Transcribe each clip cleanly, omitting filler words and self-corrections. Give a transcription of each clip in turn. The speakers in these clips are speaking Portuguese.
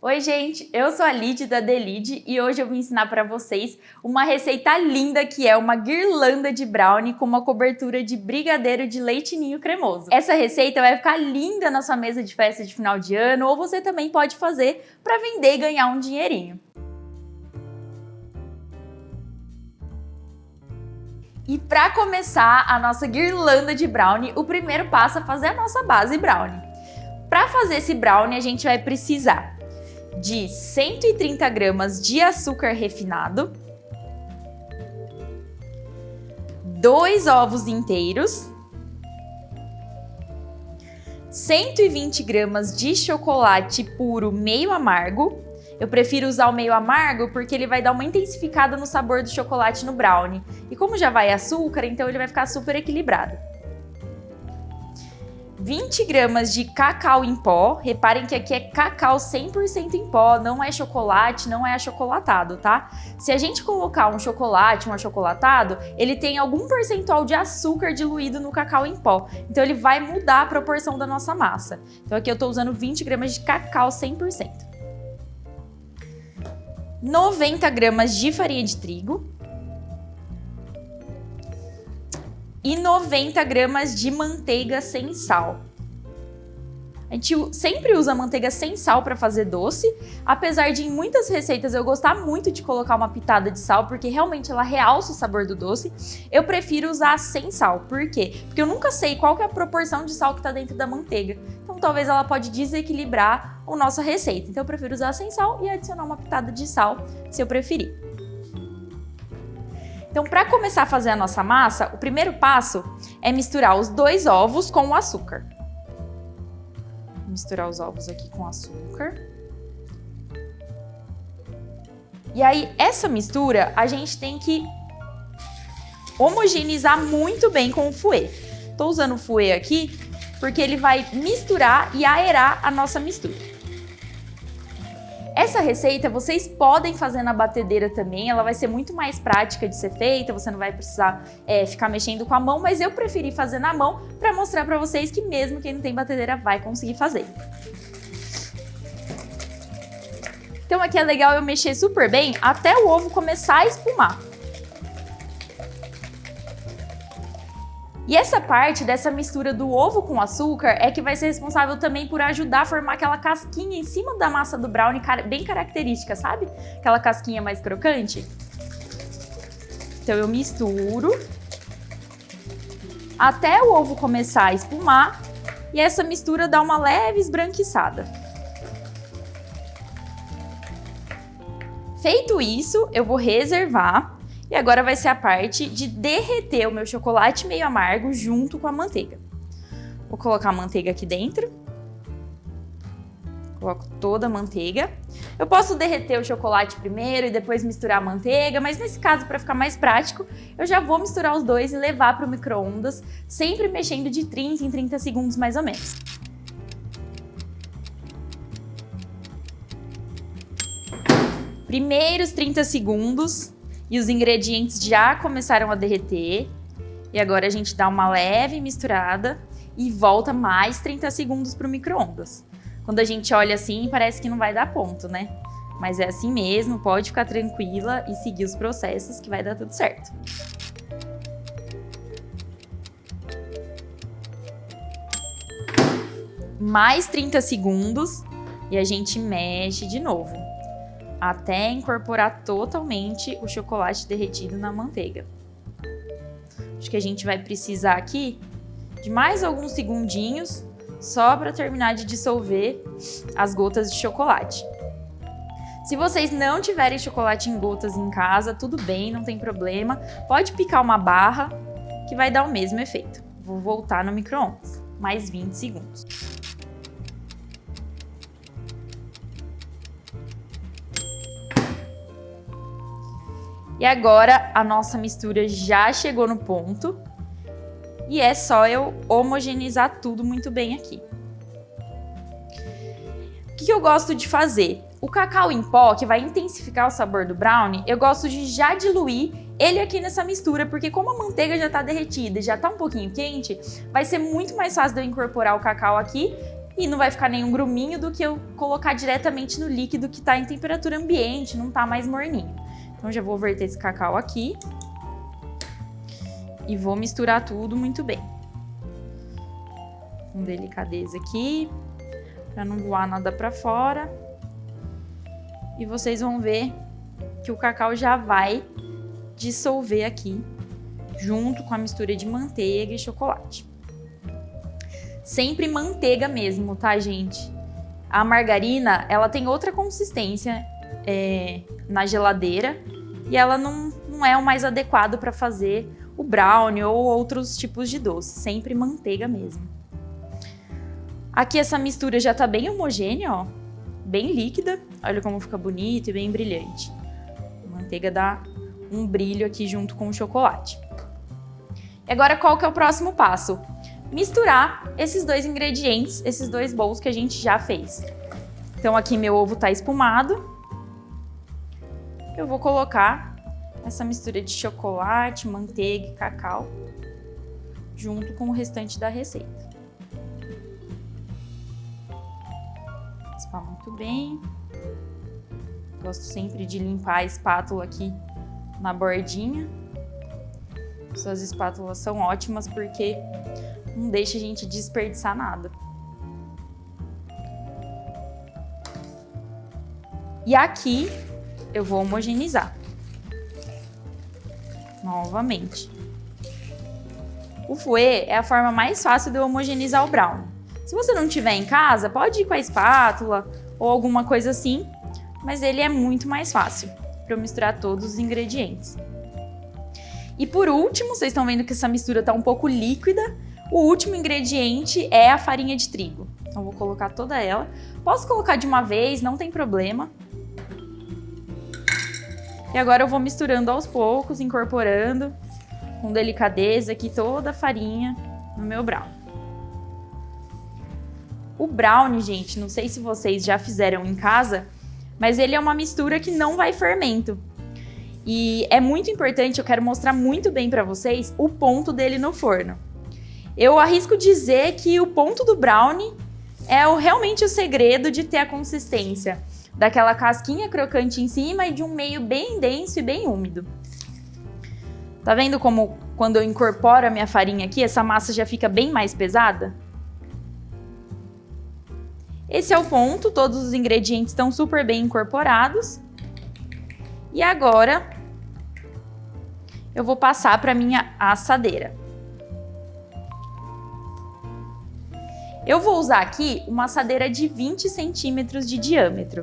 Oi gente, eu sou a Lid da Delid e hoje eu vim ensinar para vocês uma receita linda que é uma guirlanda de brownie com uma cobertura de brigadeiro de leite ninho cremoso. Essa receita vai ficar linda na sua mesa de festa de final de ano ou você também pode fazer para vender e ganhar um dinheirinho. E para começar a nossa guirlanda de brownie, o primeiro passo é fazer a nossa base brownie. Para fazer esse brownie a gente vai precisar de 130 gramas de açúcar refinado, 2 ovos inteiros, 120 gramas de chocolate puro meio amargo. Eu prefiro usar o meio amargo porque ele vai dar uma intensificada no sabor do chocolate no brownie. E como já vai açúcar, então ele vai ficar super equilibrado. 20 gramas de cacau em pó, reparem que aqui é cacau 100% em pó, não é chocolate, não é achocolatado, tá? Se a gente colocar um chocolate, um achocolatado, ele tem algum percentual de açúcar diluído no cacau em pó, então ele vai mudar a proporção da nossa massa. Então aqui eu tô usando 20 gramas de cacau 100%. 90 gramas de farinha de trigo. E 90 gramas de manteiga sem sal. A gente sempre usa manteiga sem sal para fazer doce, apesar de em muitas receitas eu gostar muito de colocar uma pitada de sal, porque realmente ela realça o sabor do doce. Eu prefiro usar sem sal. Por quê? Porque eu nunca sei qual que é a proporção de sal que está dentro da manteiga. Então talvez ela pode desequilibrar a nossa receita. Então eu prefiro usar sem sal e adicionar uma pitada de sal, se eu preferir. Então, para começar a fazer a nossa massa, o primeiro passo é misturar os 2 ovos com o açúcar. Vou misturar os ovos aqui com açúcar. E aí, essa mistura, a gente tem que homogeneizar muito bem com o fouet. Estou usando o fouet aqui porque ele vai misturar e aerar a nossa mistura. Essa receita vocês podem fazer na batedeira também, ela vai ser muito mais prática de ser feita, você não vai precisar ficar mexendo com a mão, mas eu preferi fazer na mão para mostrar para vocês que mesmo quem não tem batedeira vai conseguir fazer. Então aqui é legal eu mexer super bem até o ovo começar a espumar. E essa parte dessa mistura do ovo com açúcar é que vai ser responsável também por ajudar a formar aquela casquinha em cima da massa do brownie, bem característica, sabe? Aquela casquinha mais crocante. Então eu misturo até o ovo começar a espumar e essa mistura dá uma leve esbranquiçada. Feito isso, eu vou reservar. E agora vai ser a parte de derreter o meu chocolate meio amargo junto com a manteiga. Vou colocar a manteiga aqui dentro. Coloco toda a manteiga. Eu posso derreter o chocolate primeiro e depois misturar a manteiga, mas nesse caso, para ficar mais prático, eu já vou misturar os dois e levar para o micro-ondas, sempre mexendo de 30 em 30 segundos mais ou menos. Primeiros 30 segundos. E os ingredientes já começaram a derreter. E agora a gente dá uma leve misturada e volta mais 30 segundos para o micro-ondas. Quando a gente olha assim, parece que não vai dar ponto, né? Mas é assim mesmo, pode ficar tranquila e seguir os processos que vai dar tudo certo. Mais 30 segundos e a gente mexe de novo, até incorporar totalmente o chocolate derretido na manteiga. Acho que a gente vai precisar aqui de mais alguns segundinhos só para terminar de dissolver as gotas de chocolate. Se vocês não tiverem chocolate em gotas em casa, tudo bem, não tem problema. Pode picar uma barra que vai dar o mesmo efeito. Vou voltar no micro-ondas, mais 20 segundos. E agora a nossa mistura já chegou no ponto e é só eu homogeneizar tudo muito bem aqui. O que eu gosto de fazer? O cacau em pó, que vai intensificar o sabor do brownie, eu gosto de já diluir ele aqui nessa mistura, porque como a manteiga já tá derretida e já tá um pouquinho quente, vai ser muito mais fácil de eu incorporar o cacau aqui e não vai ficar nenhum gruminho do que eu colocar diretamente no líquido que tá em temperatura ambiente, não tá mais morninho. Então já vou verter esse cacau aqui e vou misturar tudo muito bem. Com delicadeza aqui, para não voar nada para fora. E vocês vão ver que o cacau já vai dissolver aqui, junto com a mistura de manteiga e chocolate. Sempre manteiga mesmo, tá, gente? A margarina, ela tem outra consistência na geladeira e ela não é o mais adequado para fazer o brownie ou outros tipos de doce. Sempre manteiga mesmo. Aqui essa mistura já tá bem homogênea, ó. Bem líquida. Olha como fica bonito e bem brilhante. A manteiga dá um brilho aqui junto com o chocolate. E agora qual que é o próximo passo? Misturar esses dois ingredientes, esses dois bolos que a gente já fez. Então aqui meu ovo tá espumado. Eu vou colocar essa mistura de chocolate, manteiga e cacau junto com o restante da receita. Espalhar muito bem. Gosto sempre de limpar a espátula aqui na bordinha. Suas espátulas são ótimas porque não deixa a gente desperdiçar nada. E aqui eu vou homogeneizar. Novamente. O fouet é a forma mais fácil de eu homogeneizar o brownie. Se você não tiver em casa, pode ir com a espátula ou alguma coisa assim, mas ele é muito mais fácil para eu misturar todos os ingredientes. E por último, vocês estão vendo que essa mistura está um pouco líquida, o último ingrediente é a farinha de trigo. Então vou colocar toda ela. Posso colocar de uma vez, não tem problema. E agora eu vou misturando aos poucos, incorporando com delicadeza aqui toda a farinha no meu brownie. O brownie, gente, não sei se vocês já fizeram em casa, mas ele é uma mistura que não vai fermento. E é muito importante, eu quero mostrar muito bem para vocês o ponto dele no forno. Eu arrisco dizer que o ponto do brownie é realmente o segredo de ter a consistência daquela casquinha crocante em cima e de um meio bem denso e bem úmido. Tá vendo como quando eu incorporo a minha farinha aqui, essa massa já fica bem mais pesada? Esse é o ponto, todos os ingredientes estão super bem incorporados. E agora eu vou passar para minha assadeira. Eu vou usar aqui uma assadeira de 20 centímetros de diâmetro.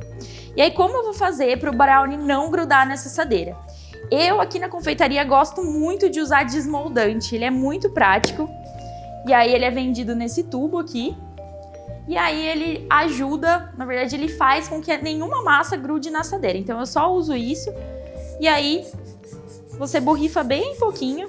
E aí, como eu vou fazer para o brownie não grudar nessa assadeira? Eu aqui na confeitaria gosto muito de usar desmoldante, ele é muito prático. E aí ele é vendido nesse tubo aqui. E aí ele ajuda, na verdade ele faz com que nenhuma massa grude na assadeira. Então eu só uso isso e aí você borrifa bem pouquinho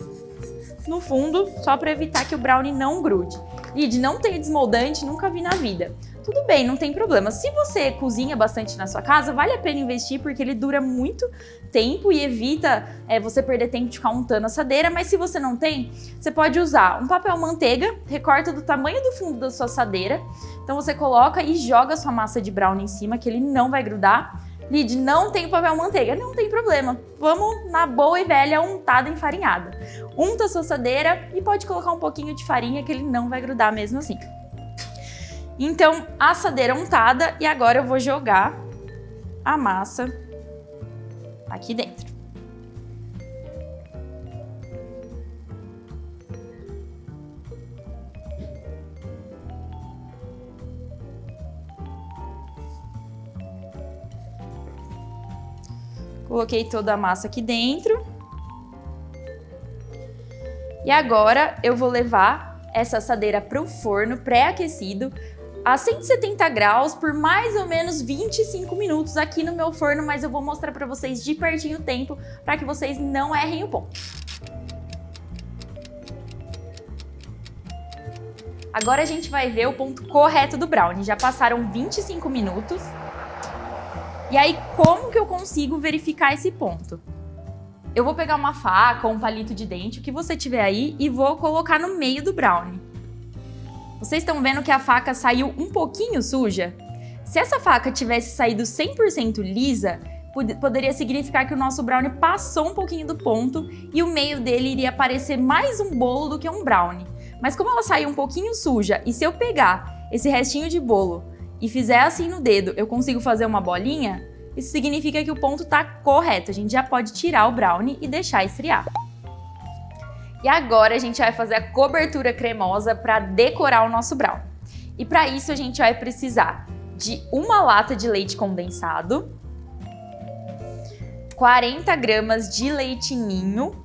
no fundo, só para evitar que o brownie não grude. Lid, não tem desmoldante, nunca vi na vida. Tudo bem, não tem problema. Se você cozinha bastante na sua casa, vale a pena investir porque ele dura muito tempo e evita você perder tempo de ficar untando a assadeira. Mas se você não tem, você pode usar um papel manteiga, recorta do tamanho do fundo da sua assadeira. Então você coloca e joga a sua massa de brownie em cima, que ele não vai grudar. Lid, não tem papel manteiga, não tem problema. Vamos na boa e velha untada enfarinhada. Unta a sua assadeira e pode colocar um pouquinho de farinha que ele não vai grudar mesmo assim. Então, assadeira untada e agora eu vou jogar a massa aqui dentro. Coloquei toda a massa aqui dentro. E agora eu vou levar essa assadeira para o forno pré-aquecido a 170 graus por mais ou menos 25 minutos aqui no meu forno, mas eu vou mostrar para vocês de pertinho o tempo para que vocês não errem o ponto. Agora a gente vai ver o ponto correto do brownie. Já passaram 25 minutos. E aí, como que eu consigo verificar esse ponto? Eu vou pegar uma faca ou um palito de dente, o que você tiver aí, e vou colocar no meio do brownie. Vocês estão vendo que a faca saiu um pouquinho suja? Se essa faca tivesse saído 100% lisa, poderia significar que o nosso brownie passou um pouquinho do ponto e o meio dele iria parecer mais um bolo do que um brownie. Mas como ela saiu um pouquinho suja, e se eu pegar esse restinho de bolo e fizer assim no dedo, eu consigo fazer uma bolinha, isso significa que o ponto está correto. A gente já pode tirar o brownie e deixar esfriar. E agora a gente vai fazer a cobertura cremosa para decorar o nosso brownie. E para isso a gente vai precisar de uma lata de leite condensado, 40 gramas de leite ninho.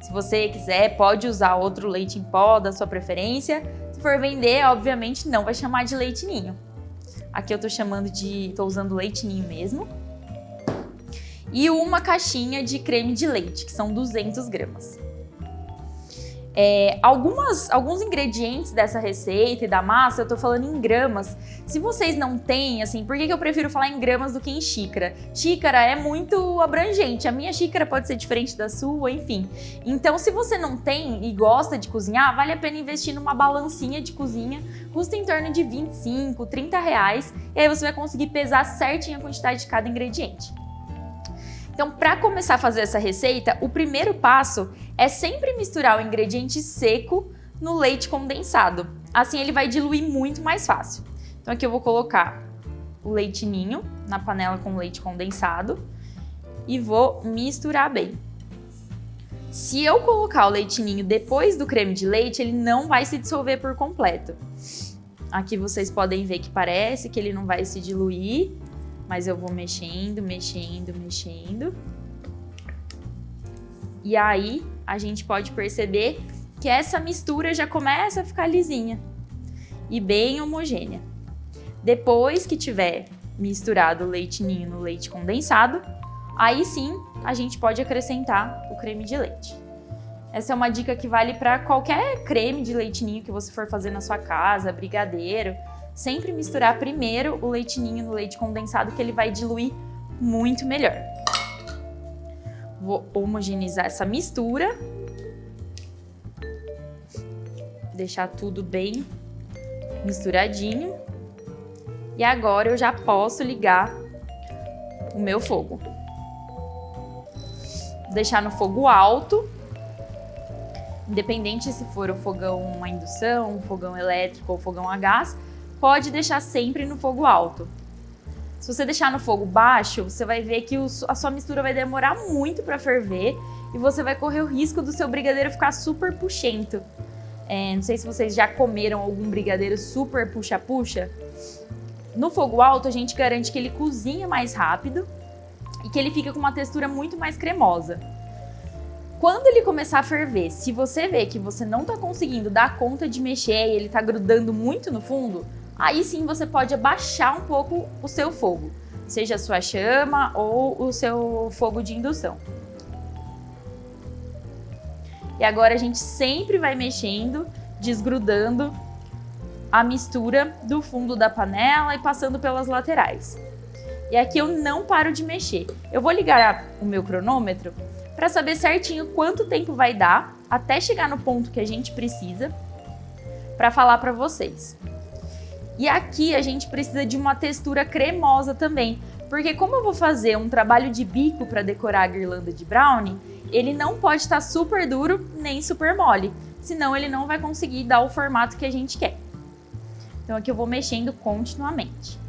Se você quiser, pode usar outro leite em pó da sua preferência. Se for vender, obviamente não vai chamar de leite ninho. Aqui eu tô usando leite ninho mesmo. E uma caixinha de creme de leite, que são 200 gramas. Alguns ingredientes dessa receita e da massa, eu tô falando em gramas. Se vocês não têm, assim, por que eu prefiro falar em gramas do que em xícara? Xícara é muito abrangente, a minha xícara pode ser diferente da sua, enfim. Então, se você não tem e gosta de cozinhar, vale a pena investir numa balancinha de cozinha, custa em torno de 25, 30 reais, e aí você vai conseguir pesar certinho a quantidade de cada ingrediente. Então, para começar a fazer essa receita, o primeiro passo é sempre misturar o ingrediente seco no leite condensado. Assim ele vai diluir muito mais fácil. Então aqui eu vou colocar o leite ninho na panela com leite condensado e vou misturar bem. Se eu colocar o leite ninho depois do creme de leite, ele não vai se dissolver por completo. Aqui vocês podem ver que parece que ele não vai se diluir, mas eu vou mexendo, mexendo, mexendo. E aí a gente pode perceber que essa mistura já começa a ficar lisinha e bem homogênea. Depois que tiver misturado o leite ninho no leite condensado, aí sim a gente pode acrescentar o creme de leite. Essa é uma dica que vale para qualquer creme de leite ninho que você for fazer na sua casa, brigadeiro. Sempre misturar primeiro o leite ninho no leite condensado, que ele vai diluir muito melhor. Vou homogeneizar essa mistura. Deixar tudo bem misturadinho. E agora eu já posso ligar o meu fogo. Vou deixar no fogo alto. Independente se for o fogão a indução, fogão elétrico ou fogão a gás, pode deixar sempre no fogo alto. Se você deixar no fogo baixo, você vai ver que a sua mistura vai demorar muito para ferver e você vai correr o risco do seu brigadeiro ficar super puxento. Não sei se vocês já comeram algum brigadeiro super puxa-puxa. No fogo alto, a gente garante que ele cozinha mais rápido e que ele fica com uma textura muito mais cremosa. Quando ele começar a ferver, se você vê que você não está conseguindo dar conta de mexer e ele está grudando muito no fundo, aí sim você pode abaixar um pouco o seu fogo, seja a sua chama ou o seu fogo de indução. E agora a gente sempre vai mexendo, desgrudando a mistura do fundo da panela e passando pelas laterais. E aqui eu não paro de mexer. Eu vou ligar o meu cronômetro para saber certinho quanto tempo vai dar até chegar no ponto que a gente precisa para falar para vocês. E aqui a gente precisa de uma textura cremosa também, porque como eu vou fazer um trabalho de bico para decorar a guirlanda de brownie, ele não pode estar super duro nem super mole, senão ele não vai conseguir dar o formato que a gente quer. Então aqui eu vou mexendo continuamente.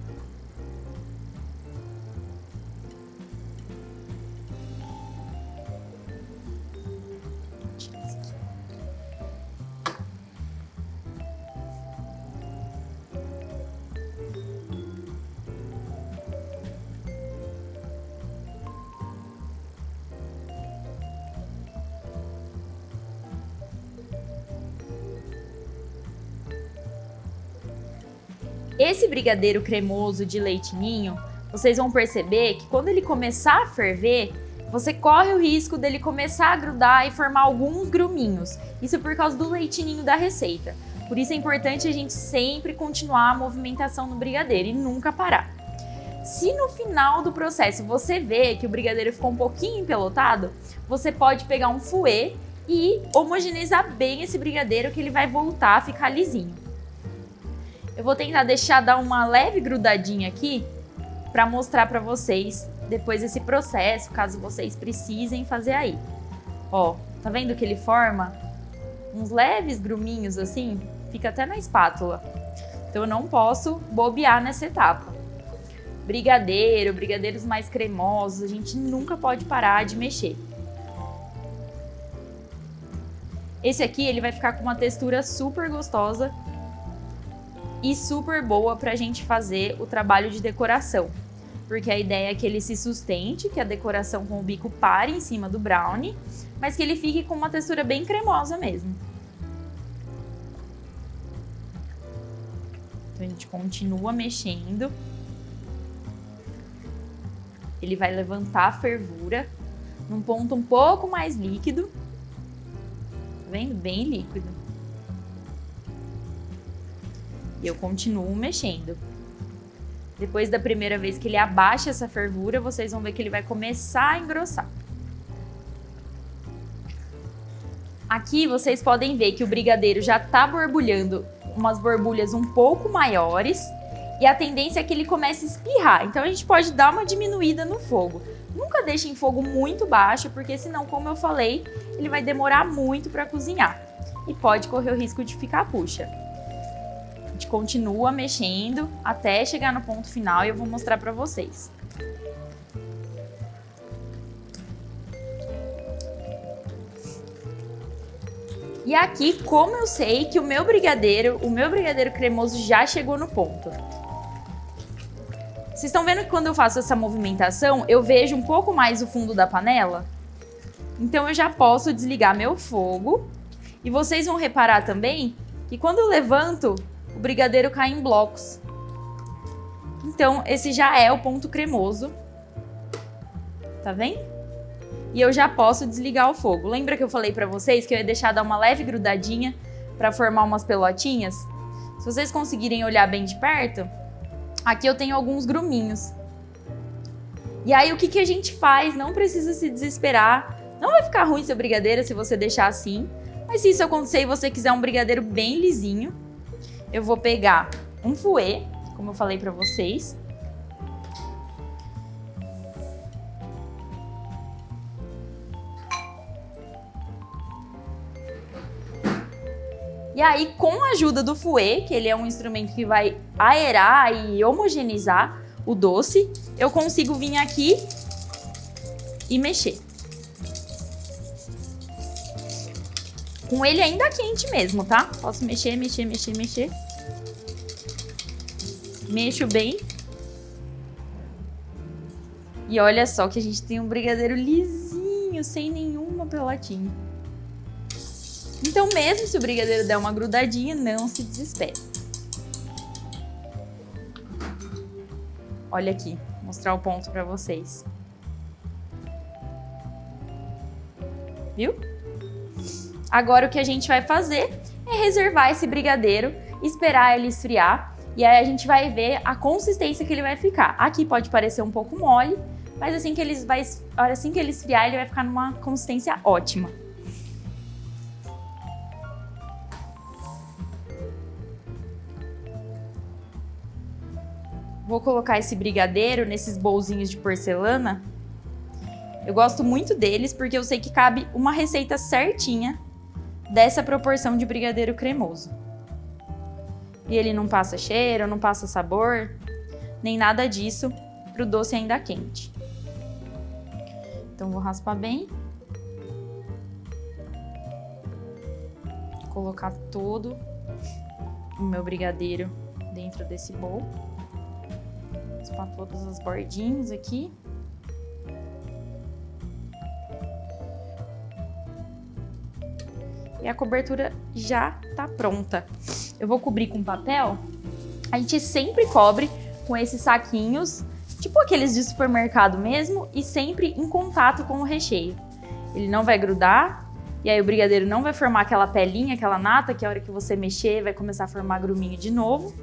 Esse brigadeiro cremoso de leite ninho, vocês vão perceber que quando ele começar a ferver, você corre o risco dele começar a grudar e formar alguns gruminhos. Isso por causa do leite ninho da receita. Por isso é importante a gente sempre continuar a movimentação no brigadeiro e nunca parar. Se no final do processo você vê que o brigadeiro ficou um pouquinho empelotado, você pode pegar um fouet e homogeneizar bem esse brigadeiro, que ele vai voltar a ficar lisinho. Eu vou tentar deixar dar uma leve grudadinha aqui para mostrar para vocês depois esse processo, caso vocês precisem fazer aí. Ó, tá vendo que ele forma uns leves gruminhos assim? Fica até na espátula. Então eu não posso bobear nessa etapa. Brigadeiros mais cremosos, a gente nunca pode parar de mexer. Esse aqui, ele vai ficar com uma textura super gostosa e super boa pra gente fazer o trabalho de decoração. Porque a ideia é que ele se sustente, que a decoração com o bico pare em cima do brownie, mas que ele fique com uma textura bem cremosa mesmo. Então a gente continua mexendo. Ele vai levantar a fervura num ponto um pouco mais líquido. Tá vendo? Bem líquido. E eu continuo mexendo. Depois da primeira vez que ele abaixa essa fervura, vocês vão ver que ele vai começar a engrossar. Aqui vocês podem ver que o brigadeiro já tá borbulhando umas borbulhas um pouco maiores e a tendência é que ele comece a espirrar. Então a gente pode dar uma diminuída no fogo. Nunca deixe em fogo muito baixo, porque senão, como eu falei, ele vai demorar muito para cozinhar e pode correr o risco de ficar puxa. A gente continua mexendo até chegar no ponto final e eu vou mostrar para vocês. E aqui, como eu sei que o meu brigadeiro cremoso já chegou no ponto? Vocês estão vendo que quando eu faço essa movimentação, eu vejo um pouco mais o fundo da panela? Então eu já posso desligar meu fogo. E vocês vão reparar também que quando eu levanto, o brigadeiro cai em blocos. Então esse já é o ponto cremoso. Tá vendo? E eu já posso desligar o fogo. Lembra que eu falei pra vocês que eu ia deixar dar uma leve grudadinha pra formar umas pelotinhas? Se vocês conseguirem olhar bem de perto, aqui eu tenho alguns gruminhos. E aí o que a gente faz? Não precisa se desesperar. Não vai ficar ruim seu brigadeiro se você deixar assim. Mas se isso acontecer e você quiser um brigadeiro bem lisinho, eu vou pegar um fouet, como eu falei pra vocês. E aí, com a ajuda do fouet, que ele é um instrumento que vai aerar e homogeneizar o doce, eu consigo vir aqui e mexer. Com ele ainda quente mesmo, tá? Posso mexer. Mexo bem. E olha só que a gente tem um brigadeiro lisinho, sem nenhuma pelotinha. Então, mesmo se o brigadeiro der uma grudadinha, não se desespere. Olha aqui, vou mostrar o ponto para vocês. Viu? Agora o que a gente vai fazer é reservar esse brigadeiro, esperar ele esfriar e aí a gente vai ver a consistência que ele vai ficar. Aqui pode parecer um pouco mole, mas assim que ele esfriar, ele vai ficar numa consistência ótima. Vou colocar esse brigadeiro nesses bolzinhos de porcelana. Eu gosto muito deles porque eu sei que cabe uma receita certinha dessa proporção de brigadeiro cremoso. E ele não passa cheiro, não passa sabor, nem nada disso pro doce ainda quente. Então vou raspar bem. Colocar todo o meu brigadeiro dentro desse bowl. Raspar todas as bordinhas aqui. E a cobertura já tá pronta. Eu vou cobrir com papel. A gente sempre cobre com esses saquinhos, tipo aqueles de supermercado mesmo, e sempre em contato com o recheio. Ele não vai grudar, e aí o brigadeiro não vai formar aquela pelinha, aquela nata, que a hora que você mexer vai começar a formar gruminho de novo.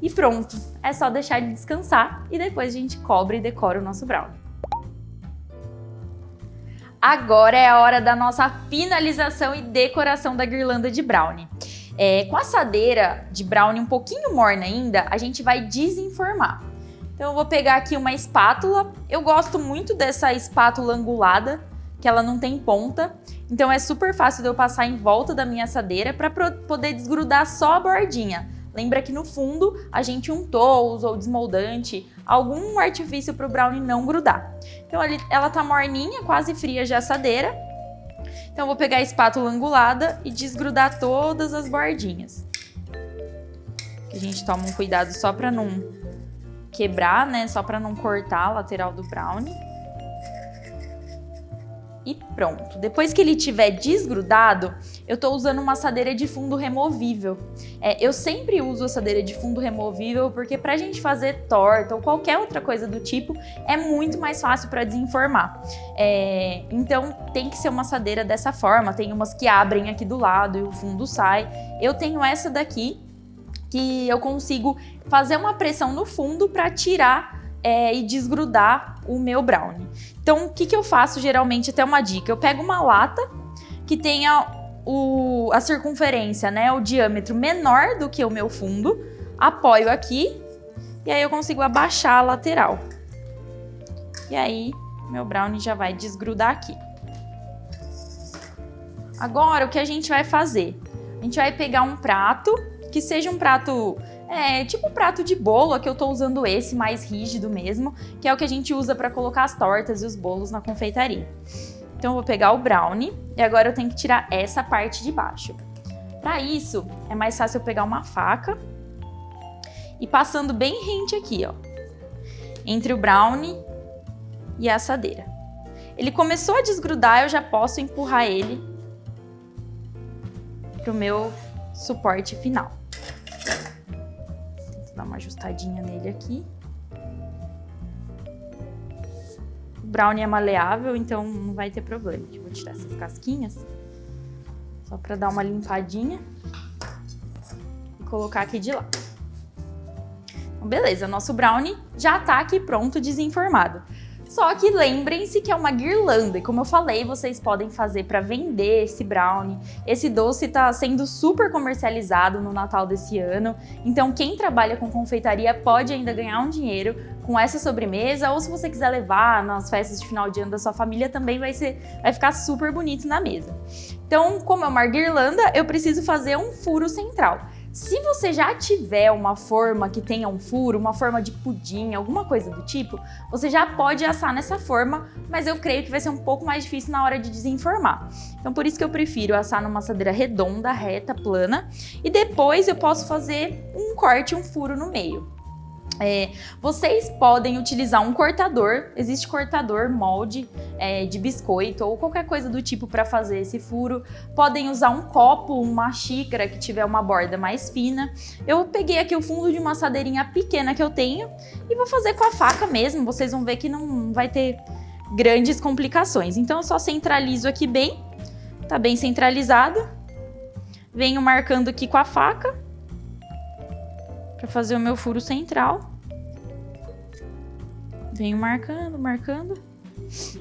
E pronto, é só deixar ele descansar e depois a gente cobre e decora o nosso brownie. Agora é a hora da nossa finalização e decoração da guirlanda de brownie. Com a assadeira de brownie um pouquinho morna ainda, a gente vai desenformar. Então eu vou pegar aqui uma espátula. Eu gosto muito dessa espátula angulada, que ela não tem ponta. Então é super fácil de eu passar em volta da minha assadeira para poder desgrudar só a bordinha. Lembra que no fundo a gente untou, usou desmoldante, algum artifício para o brownie não grudar. Então ela tá morninha, quase fria de assadeira. Então eu vou pegar a espátula angulada e desgrudar todas as bordinhas. A gente toma um cuidado só para não quebrar, né? Só para não cortar a lateral do brownie. E pronto. Depois que ele tiver desgrudado, eu tô usando uma assadeira de fundo removível. Eu sempre uso assadeira de fundo removível porque pra gente fazer torta ou qualquer outra coisa do tipo, é muito mais fácil para desenformar. Então tem que ser uma assadeira dessa forma. Tem umas que abrem aqui do lado e o fundo sai. Eu tenho essa daqui, que eu consigo fazer uma pressão no fundo para tirar e desgrudar o meu brownie. Então, o que eu faço geralmente, até uma dica, eu pego uma lata que tenha a circunferência, né, o diâmetro menor do que o meu fundo, apoio aqui e aí eu consigo abaixar a lateral. E aí, meu brownie já vai desgrudar aqui. Agora, o que a gente vai fazer? A gente vai pegar um prato, que seja um prato... tipo um prato de bolo, aqui eu tô usando esse mais rígido mesmo, que é o que a gente usa para colocar as tortas e os bolos na confeitaria. Então eu vou pegar o brownie e agora eu tenho que tirar essa parte de baixo. Para isso, é mais fácil eu pegar uma faca e passando bem rente aqui, ó, entre o brownie e a assadeira. Ele começou a desgrudar, eu já posso empurrar ele pro meu suporte final. Dar uma ajustadinha nele aqui. O brownie é maleável, então não vai ter problema. Eu vou tirar essas casquinhas, só para dar uma limpadinha e colocar aqui de lado. Então, beleza, nosso brownie já tá aqui pronto, desenformado. Só que lembrem-se que é uma guirlanda, e como eu falei, vocês podem fazer para vender esse brownie. Esse doce está sendo super comercializado no Natal desse ano, então quem trabalha com confeitaria pode ainda ganhar um dinheiro com essa sobremesa, ou se você quiser levar nas festas de final de ano da sua família, também vai ficar super bonito na mesa. Então, como é uma guirlanda, eu preciso fazer um furo central. Se você já tiver uma forma que tenha um furo, uma forma de pudim, alguma coisa do tipo, você já pode assar nessa forma, mas eu creio que vai ser um pouco mais difícil na hora de desenformar. Então por isso que eu prefiro assar numa assadeira redonda, reta, plana, e depois eu posso fazer um corte, um furo no meio. Vocês podem utilizar um cortador, existe cortador molde de biscoito ou qualquer coisa do tipo para fazer esse furo. Podem usar um copo, uma xícara que tiver uma borda mais fina. Eu peguei aqui o fundo de uma assadeirinha pequena que eu tenho e vou fazer com a faca mesmo, vocês vão ver que não vai ter grandes complicações. Então eu só centralizo aqui bem, tá bem centralizado. Venho marcando aqui com a faca para fazer o meu furo central. Venho marcando, marcando.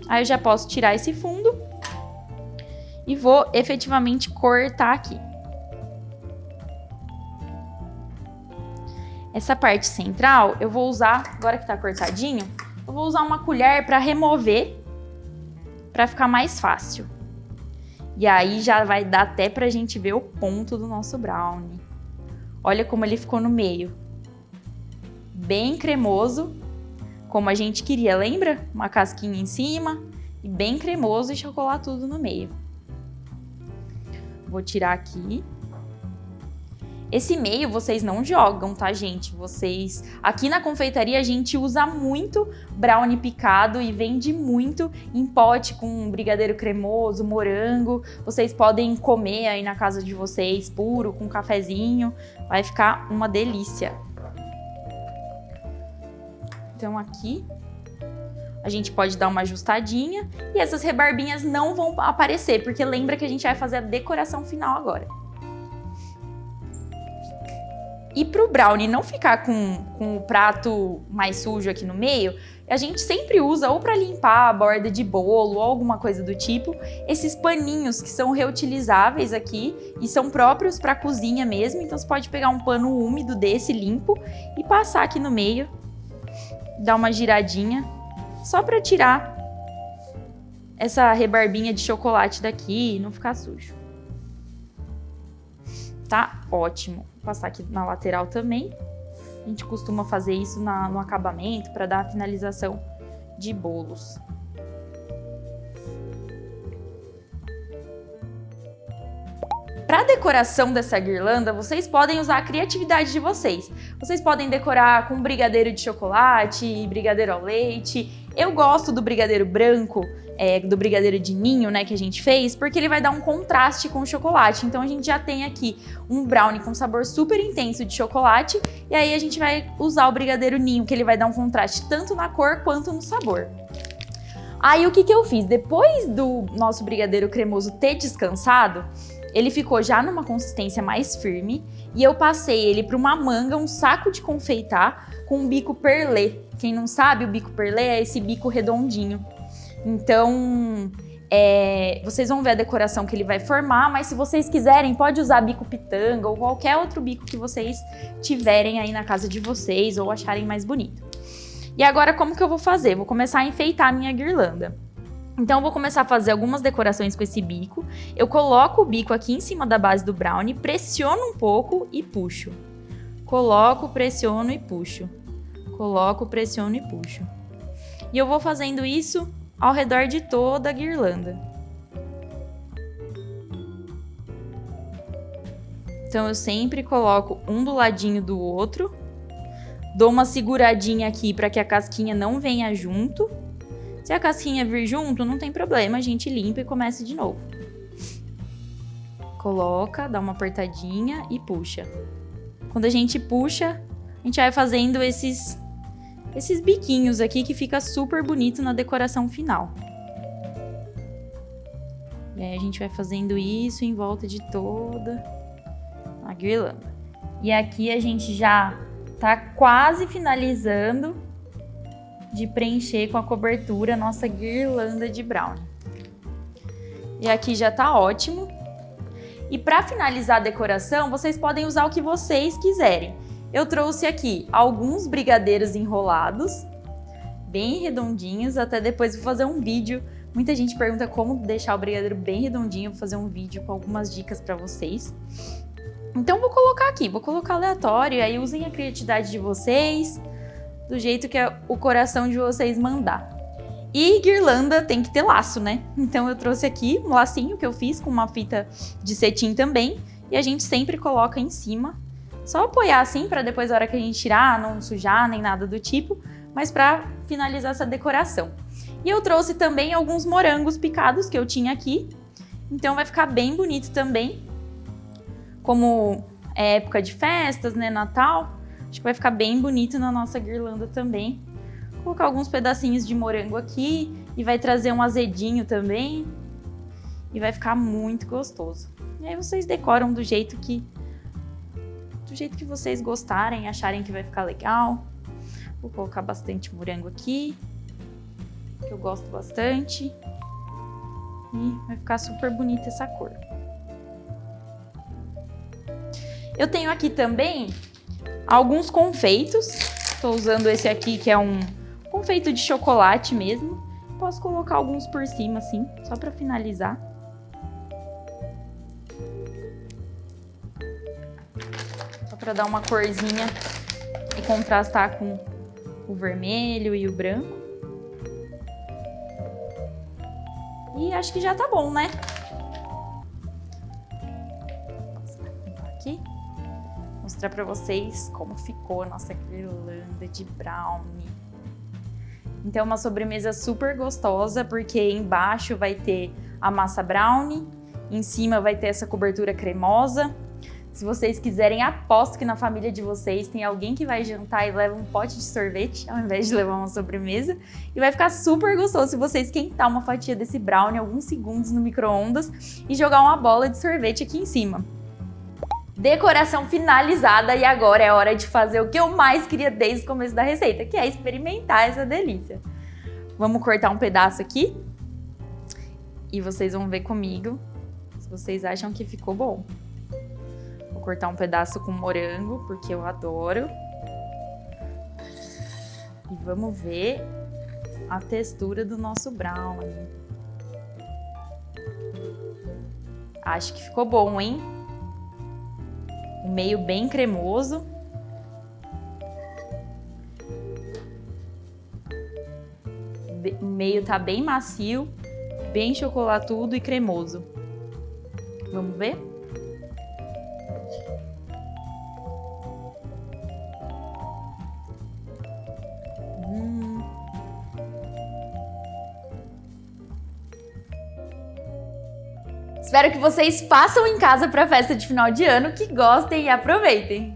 Aí eu já posso tirar esse fundo e vou efetivamente cortar aqui. Essa parte central eu vou usar, agora que tá cortadinho, eu vou usar uma colher para remover, para ficar mais fácil. E aí já vai dar até pra gente ver o ponto do nosso brownie. Olha como ele ficou no meio. Bem cremoso, como a gente queria, lembra? Uma casquinha em cima e bem cremoso e chocolate tudo no meio. Vou tirar aqui. Esse meio vocês não jogam, tá, gente? Aqui na confeitaria a gente usa muito brownie picado e vende muito em pote com brigadeiro cremoso, morango. Vocês podem comer aí na casa de vocês, puro, com cafezinho. Vai ficar uma delícia. Então aqui a gente pode dar uma ajustadinha e essas rebarbinhas não vão aparecer, porque lembra que a gente vai fazer a decoração final agora. E pro brownie não ficar com o prato mais sujo aqui no meio, a gente sempre usa ou para limpar a borda de bolo ou alguma coisa do tipo, esses paninhos que são reutilizáveis aqui e são próprios para cozinha mesmo. Então você pode pegar um pano úmido desse limpo e passar aqui no meio, dar uma giradinha, só para tirar essa rebarbinha de chocolate daqui e não ficar sujo. Tá ótimo. Vou passar aqui na lateral também. A gente costuma fazer isso no acabamento para dar a finalização de bolos. Para a decoração dessa guirlanda, vocês podem usar a criatividade de vocês. Vocês podem decorar com brigadeiro de chocolate, brigadeiro ao leite. Eu gosto do brigadeiro branco, do brigadeiro de ninho, né, que a gente fez, porque ele vai dar um contraste com o chocolate. Então a gente já tem aqui um brownie com sabor super intenso de chocolate, e aí a gente vai usar o brigadeiro ninho, que ele vai dar um contraste tanto na cor quanto no sabor. Aí o que eu fiz? Depois do nosso brigadeiro cremoso ter descansado, ele ficou já numa consistência mais firme e eu passei ele para uma manga, um saco de confeitar com um bico perlé. Quem não sabe, o bico perlé é esse bico redondinho. Então, vocês vão ver a decoração que ele vai formar, mas se vocês quiserem, pode usar bico pitanga ou qualquer outro bico que vocês tiverem aí na casa de vocês ou acharem mais bonito. E agora, como que eu vou fazer? Vou começar a enfeitar a minha guirlanda. Então, eu vou começar a fazer algumas decorações com esse bico. Eu coloco o bico aqui em cima da base do brownie, pressiono um pouco e puxo. Coloco, pressiono e puxo. Coloco, pressiono e puxo. E eu vou fazendo isso ao redor de toda a guirlanda. Então, eu sempre coloco um do ladinho do outro. Dou uma seguradinha aqui para que a casquinha não venha junto. Se a casquinha vir junto, não tem problema, a gente limpa e começa de novo. Coloca, dá uma apertadinha e puxa. Quando a gente puxa, a gente vai fazendo esses biquinhos aqui que fica super bonito na decoração final. E aí a gente vai fazendo isso em volta de toda a guirlanda. E aqui a gente já tá quase finalizando de preencher com a cobertura a nossa guirlanda de brownie. E aqui já tá ótimo. E para finalizar a decoração, vocês podem usar o que vocês quiserem. Eu trouxe aqui alguns brigadeiros enrolados, bem redondinhos, até depois vou fazer um vídeo. Muita gente pergunta como deixar o brigadeiro bem redondinho, vou fazer um vídeo com algumas dicas para vocês. Então vou colocar aqui, vou colocar aleatório, aí usem a criatividade de vocês, do jeito que o coração de vocês mandar. E guirlanda tem que ter laço, né? Então eu trouxe aqui um lacinho que eu fiz com uma fita de cetim também, e a gente sempre coloca em cima. Só apoiar assim para depois, na hora que a gente tirar, não sujar nem nada do tipo, mas para finalizar essa decoração. E eu trouxe também alguns morangos picados que eu tinha aqui, então vai ficar bem bonito também. Como é época de festas, né, Natal, acho que vai ficar bem bonito na nossa guirlanda também. Vou colocar alguns pedacinhos de morango aqui e vai trazer um azedinho também. E vai ficar muito gostoso. E aí vocês decoram do jeito que vocês gostarem, acharem que vai ficar legal. Vou colocar bastante morango aqui, que eu gosto bastante. E vai ficar super bonita essa cor. Eu tenho aqui também alguns confeitos. Estou usando esse aqui que é um confeito de chocolate mesmo. Posso colocar alguns por cima assim, só para finalizar. Só para dar uma corzinha e contrastar com o vermelho e o branco. E acho que já tá bom, né? Vou aqui mostrar para vocês como ficou a nossa guirlanda de brownie. Então, uma sobremesa super gostosa, porque embaixo vai ter a massa brownie, em cima vai ter essa cobertura cremosa. Se vocês quiserem, aposto que na família de vocês tem alguém que vai jantar e leva um pote de sorvete, ao invés de levar uma sobremesa. E vai ficar super gostoso se você esquentar uma fatia desse brownie alguns segundos no micro-ondas e jogar uma bola de sorvete aqui em cima. Decoração finalizada e agora é hora de fazer o que eu mais queria desde o começo da receita, que é experimentar essa delícia. Vamos cortar um pedaço aqui e vocês vão ver comigo se vocês acham que ficou bom. Vou cortar um pedaço com morango, porque eu adoro. E vamos ver a textura do nosso brownie. Acho que ficou bom, hein? O meio bem cremoso. O meio tá bem macio, bem chocolatudo e cremoso. Vamos ver? Espero que vocês façam em casa para a festa de final de ano, que gostem e aproveitem!